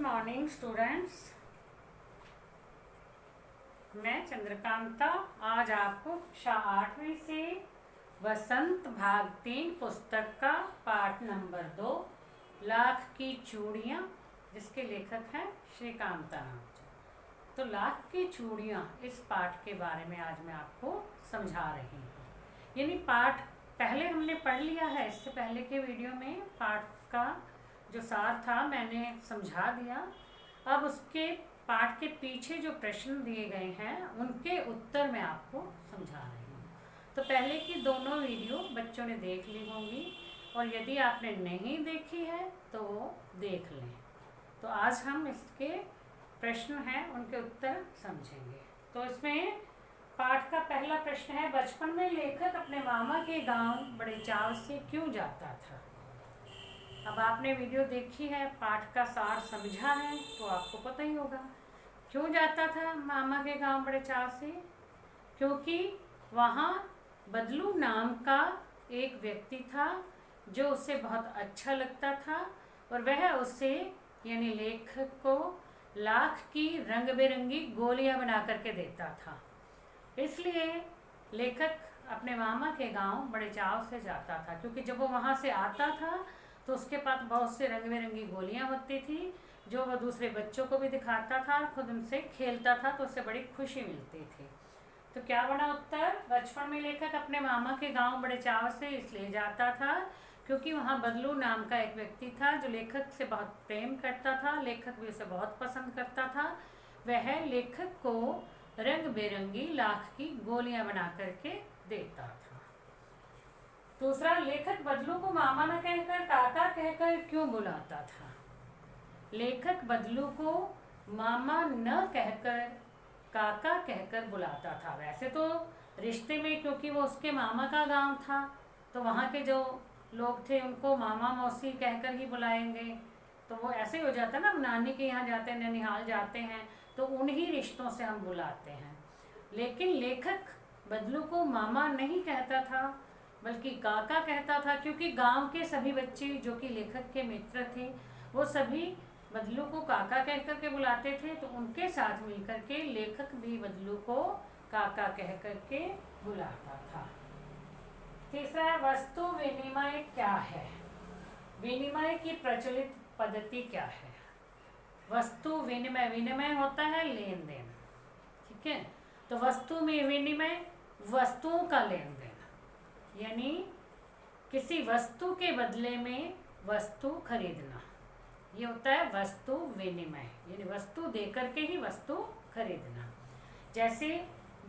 Morning students, मैं चंद्रकांता आज आपको कक्षा 8वीं से वसंत भाग 3 पुस्तक का पाठ नंबर 2 लाख की चूड़ियाँ, जिसके लेखक हैं श्रीकांता नाम। तो लाख की चूड़ियाँ इस पाठ के बारे में आज मैं आपको समझा रही हूँ। यानी पाठ पहले हमने पढ़ लिया है, इससे पहले के वीडियो में पाठ का जो सार था मैंने समझा दिया। अब उसके पाठ के पीछे जो प्रश्न दिए गए हैं उनके उत्तर मैं आपको समझा रही हूँ। तो पहले की दोनों वीडियो बच्चों ने देख ली होंगी, और यदि आपने नहीं देखी है तो वो देख लें। तो आज हम इसके प्रश्न हैं उनके उत्तर समझेंगे। तो इसमें पाठ का पहला प्रश्न है, बचपन में लेखक अपने मामा के गांव बड़े चाव से क्यों जाता था। अब आपने वीडियो देखी है, पाठ का सार समझा है, तो आपको पता ही होगा क्यों जाता था मामा के गांव बड़े चाव से। क्योंकि वहाँ बदलू नाम का एक व्यक्ति था जो उसे बहुत अच्छा लगता था, और वह उसे यानी लेखक को लाख की रंग बिरंगी गोलियां बना करके देता था। इसलिए लेखक अपने मामा के गांव बड़े चाव से जाता था, क्योंकि जब वो वहाँ से आता था तो उसके पास बहुत से रंग बिरंगी गोलियां होती थी जो वह दूसरे बच्चों को भी दिखाता था और खुद उनसे खेलता था, तो उससे बड़ी खुशी मिलती थी। तो क्या बना उत्तर, बचपन में लेखक अपने मामा के गांव बड़े चाव से इसलिए जाता था क्योंकि वहाँ बदलू नाम का एक व्यक्ति था जो लेखक से बहुत प्रेम करता था, लेखक भी उसे बहुत पसंद करता था। वह लेखक को रंग बिरंगी लाख की गोलियां बना करके देता था। दूसरा, लेखक बदलू को मामा न कहकर काका कहकर क्यों बुलाता था। लेखक बदलू को मामा न कहकर काका कहकर बुलाता था। वैसे तो रिश्ते में, क्योंकि वो उसके मामा का गांव था, तो वहाँ के जो लोग थे उनको मामा मौसी कहकर ही बुलाएंगे। तो वो ऐसे ही हो जाता है ना, नानी के यहाँ जाते हैं, ननिहाल जाते हैं, तो उन्हीं रिश्तों से हम बुलाते हैं। लेकिन लेखक बदलू को मामा नहीं कहता था बल्कि काका कहता था, क्योंकि गांव के सभी बच्चे जो कि लेखक के मित्र थे वो सभी बदलू को काका कह करके बुलाते थे। तो उनके साथ मिलकर के लेखक भी बदलू को काका कह करके बुलाता था। तीसरा, वस्तु विनिमय क्या है। विनिमय की प्रचलित पद्धति क्या है। वस्तु विनिमय, विनिमय होता है लेन देन, ठीक है। तो वस्तु में विनिमय, वस्तुओं का लेन देन, यानी किसी वस्तु के बदले में वस्तु खरीदना, ये होता है वस्तु विनिमय। यानी वस्तु देकर के ही वस्तु खरीदना। जैसे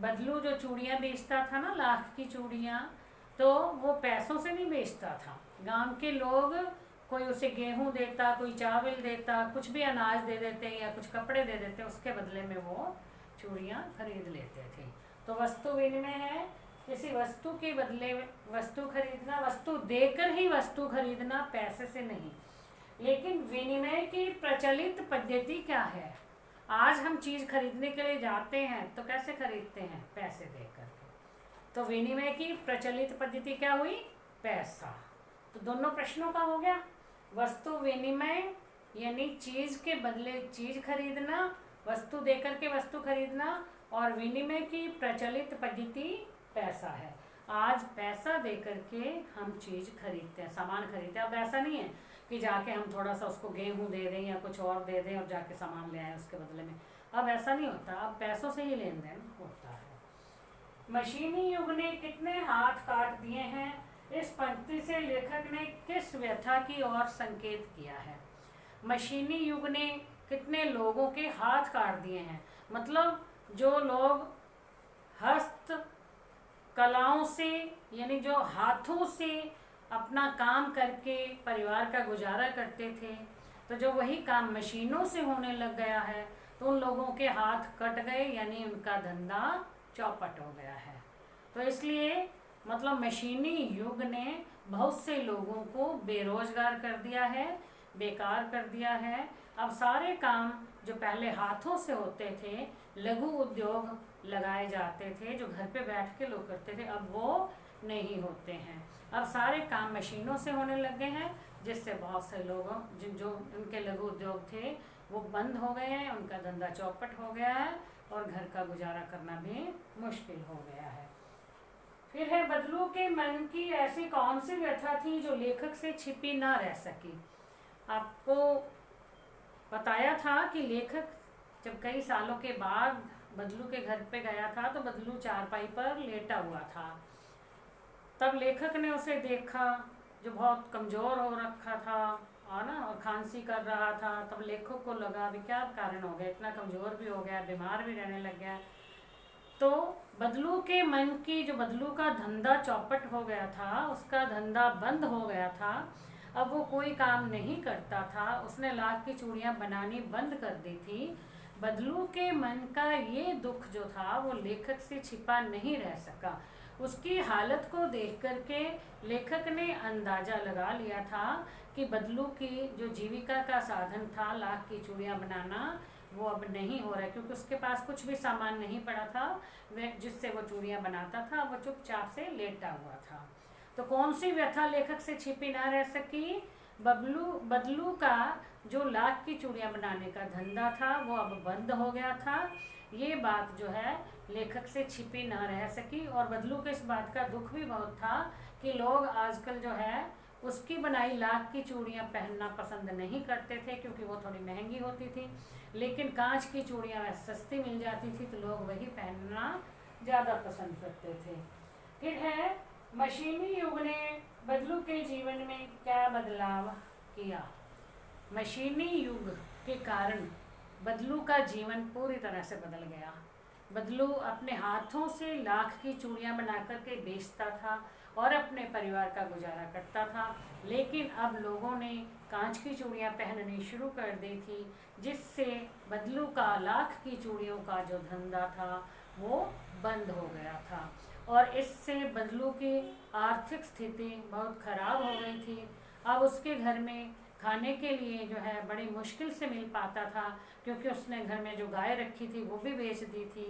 बदलू जो चूड़ियाँ बेचता था ना, लाख की चूड़ियाँ, तो वो पैसों से नहीं बेचता था। गांव के लोग कोई उसे गेहूं देता, कोई चावल देता, कुछ भी अनाज दे देते या कुछ कपड़े दे देते, उसके बदले में वो चूड़ियाँ खरीद लेते थे। तो वस्तु विनिमय है किसी वस्तु के बदले वस्तु खरीदना, वस्तु देकर ही वस्तु खरीदना, पैसे से नहीं। लेकिन विनिमय की प्रचलित पद्धति क्या है। आज हम चीज़ खरीदने के लिए जाते हैं तो कैसे खरीदते हैं, पैसे देकर के। तो विनिमय की प्रचलित पद्धति क्या हुई, पैसा। तो दोनों प्रश्नों का हो गया। वस्तु विनिमय यानी चीज़ के बदले चीज़ खरीदना, वस्तु देकर के वस्तु खरीदना, और विनिमय की प्रचलित पद्धति पैसा है। आज पैसा देकर के हम चीज़ खरीदते हैं, सामान खरीदते हैं। अब ऐसा नहीं है कि जाके हम थोड़ा सा उसको गेहूं दे दें या कुछ और दे दें और जाके सामान ले आए उसके बदले में। अब ऐसा नहीं होता, अब पैसों से ही लेन देन होता है। मशीनी युग ने कितने हाथ काट दिए हैं। इस पंक्ति से लेखक ने किस व्यथा की ओर संकेत किया है। मशीनी युग ने कितने लोगों के हाथ काट दिए हैं, मतलब जो लोग हस्त कलाओं से यानी जो हाथों से अपना काम करके परिवार का गुजारा करते थे, तो जो वही काम मशीनों से होने लग गया है तो उन लोगों के हाथ कट गए, यानी उनका धंधा चौपट हो गया है। तो इसलिए मतलब मशीनी युग ने बहुत से लोगों को बेरोजगार कर दिया है, बेकार कर दिया है। अब सारे काम जो पहले हाथों से होते थे, लघु उद्योग लगाए जाते थे जो घर पे बैठ के लोग करते थे, अब वो नहीं होते हैं। अब सारे काम मशीनों से होने लग गए हैं, जिससे बहुत से लोगों जो उनके लघु उद्योग थे वो बंद हो गए हैं, उनका धंधा चौपट हो गया है और घर का गुजारा करना भी मुश्किल हो गया है। फिर है बदलू के मन की ऐसी कौन सी व्यथा थी जो लेखक से छिपी ना रह सकी। आपको बताया था कि लेखक जब कई सालों के बाद बदलू के घर पे गया था तो बदलू चारपाई पर लेटा हुआ था। तब लेखक ने उसे देखा जो बहुत कमज़ोर हो रखा था और ना और खांसी कर रहा था। तब लेखक को लगा भी क्या कारण हो गया, इतना कमज़ोर भी हो गया, बीमार भी रहने लग गया। तो बदलू के मन की जो बदलू का धंधा चौपट हो गया था, उसका धंधा बंद हो गया था, अब वो कोई काम नहीं करता था, उसने लाख की चूड़ियाँ बनानी बंद कर दी थी। बदलू के मन का ये दुख जो था वो लेखक से छिपा नहीं रह सका। उसकी हालत को देख करके लेखक ने अंदाज़ा लगा लिया था कि बदलू की जो जीविका का साधन था लाख की चूड़ियाँ बनाना, वो अब नहीं हो रहा है, क्योंकि उसके पास कुछ भी सामान नहीं पड़ा था वह जिससे वो चूड़ियाँ बनाता था। वो चुपचाप से लेटा हुआ था। तो कौन सी व्यथा लेखक से छिपी ना रह सकी? बदलू का जो लाख की चूड़ियाँ बनाने का धंधा था वो अब बंद हो गया था। ये बात जो है लेखक से छिपी ना रह सकी। और बदलू को इस बात का दुख भी बहुत था कि लोग आजकल जो है उसकी बनाई लाख की चूड़ियाँ पहनना पसंद नहीं करते थे, क्योंकि वो थोड़ी महंगी होती थी। लेकिन कांच की चूड़ियाँ वह सस्ती मिल जाती थी तो लोग वही पहनना ज़्यादा पसंद करते थे। फिर है मशीनी युग ने बदलू के जीवन में क्या बदलाव किया। मशीनी युग के कारण बदलू का जीवन पूरी तरह से बदल गया। बदलू अपने हाथों से लाख की चूड़ियाँ बना कर के बेचता था और अपने परिवार का गुजारा करता था। लेकिन अब लोगों ने कांच की चूड़ियाँ पहननी शुरू कर दी थी, जिससे बदलू का लाख की चूड़ियों का जो धंधा था वो बंद हो गया था और इससे बदलू की आर्थिक स्थिति बहुत ख़राब हो गई थी। अब उसके घर में खाने के लिए जो है बड़ी मुश्किल से मिल पाता था, क्योंकि उसने घर में जो गाय रखी थी वो भी बेच दी थी,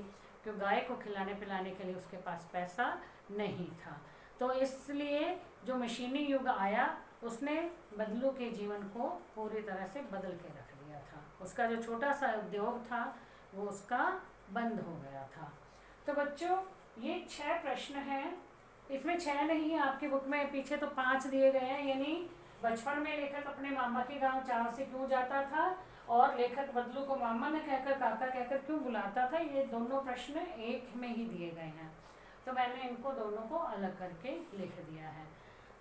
क्योंकि गाय को खिलाने पिलाने के लिए उसके पास पैसा नहीं था। तो इसलिए जो मशीनी युग आया उसने बदलू के जीवन को पूरी तरह से बदल के रख दिया था। उसका जो छोटा सा उद्योग था वो उसका बंद हो गया था। तो बच्चों ये 6 प्रश्न हैं। इसमें 6 नहीं, आपकी बुक में पीछे तो 5 दिए गए हैं। यानी बचपन में लेखक अपने मामा के गांव चाव से क्यों जाता था और लेखक बदलू को मामा ने कहकर काका कहकर क्यों बुलाता था, ये दोनों प्रश्न एक में ही दिए गए हैं। तो मैंने इनको दोनों को अलग करके लिख दिया है।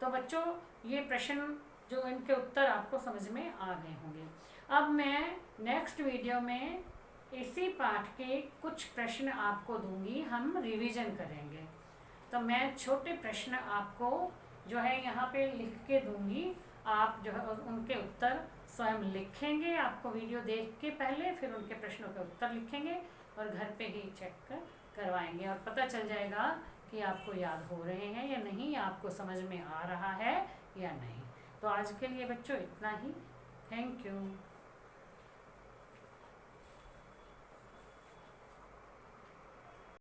तो बच्चों ये प्रश्न जो इनके उत्तर आपको समझ में आ गए होंगे। अब मैं नेक्स्ट वीडियो में इसी पाठ के कुछ प्रश्न आपको दूंगी, हम रिवीजन करेंगे। तो मैं छोटे प्रश्न आपको जो है यहाँ पे लिख के दूंगी, आप जो है उनके उत्तर स्वयं लिखेंगे। आपको वीडियो देख के पहले फिर उनके प्रश्नों के उत्तर लिखेंगे और घर पे ही चेक करवाएंगे और पता चल जाएगा कि आपको याद हो रहे हैं या नहीं, आपको समझ में आ रहा है या नहीं। तो आज के लिए बच्चों इतना ही। Thank you.